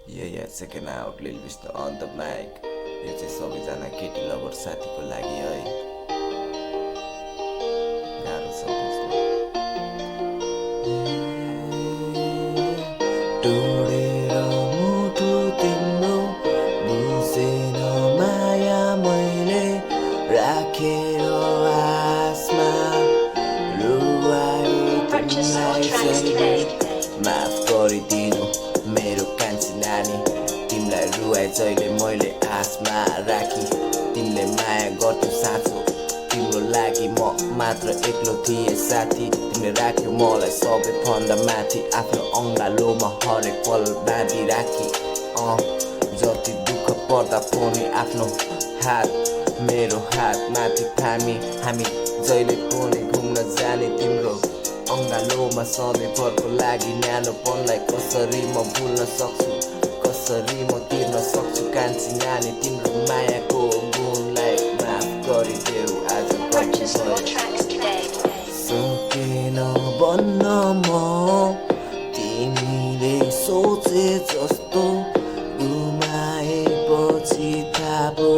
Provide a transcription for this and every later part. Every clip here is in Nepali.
Yeah, second out, Lil Vista on the mic. यो चाहिँ सबैजना केटी लभर साथीको लागि है। गाह्रो छ बुझ्नु। टोडेर मुटु तिम्रो बुझेन माया मैले राखेर आसमा रुवाए तिमीलाई सधैँ माफ गरिदिनु मेरो कान्छी नानी तिमीलाई रुवाए जहिले मैले आसमा राखी तिमीले माया गर्थ्यौ साँचो तिम्रो लागि म मात्र एक्लो थिएँ साथी तिमीले राख्यौ मलाई सबैभन्दा माथि आफ्नो अङ्गालोमा हरेक पल बाँधी राखी जति दुःख पर्दा पनि आफ्नो हात मेरो हात माथि थामी हामी जहिले पनि घुम्न जाने तिम्रो अङ्गालोमा सधैँभरको लागि न्यानोपनलाई कसरी म भुल्न सक्छु कसरी म तिर्न सक्छु कान्छी नानी तिम्रो मायाको गुणलाई माफ गरिदेऊ आज सकेन भन्न म तिमीले सोचे जस्तो गुमाएपछि थाहा भयो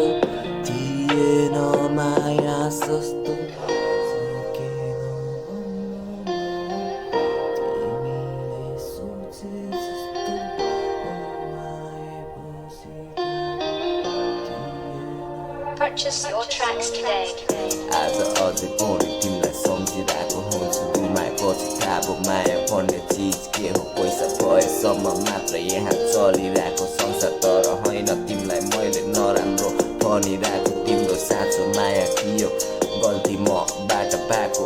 थिएन माया सस्तो सकेन भन्न तिमीले सोचे जस्तो गुमाएपछि Purchase your tracks today. आज अझै पनि तिमीलाई सम्झिरहेको हुन्छु गुमाएपछि थाहा भयो माया भन्ने चिज के हो पैसा भएसम्म मात्र यहाँ चलिरहेको संसार तर होइन तिमीलाई मैले नराम्रो भनिरहेको तिम्रो साँचो माया थियो गल्ती मबाट भएको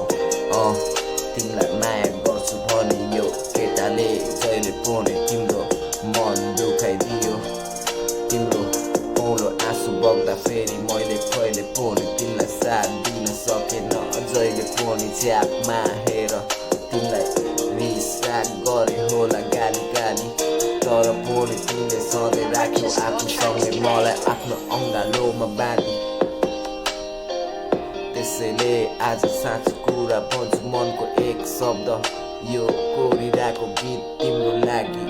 तिमीलाई माया गर्छु भनी यो केटाले जहिले पनि तिम्रो मन दुखाइदियो तिम्रो औलो आँसु बग्दा फेरि मैले कहिले पनि तिमीलाई साथ दिन सकेन जहिले पनि च्यापमा हेर तिमीलाई रिस राग गरे होला गाली गाली तर पनि तिमीले सधैँ राख्यौ आफूसँगै मलाई आफ्नो अङ्गालोमा बाँधी त्यसैले आज साँचो कुरा भन्छु मनको एक शब्द यो कोरिरहेको गीत तिम्रो लागि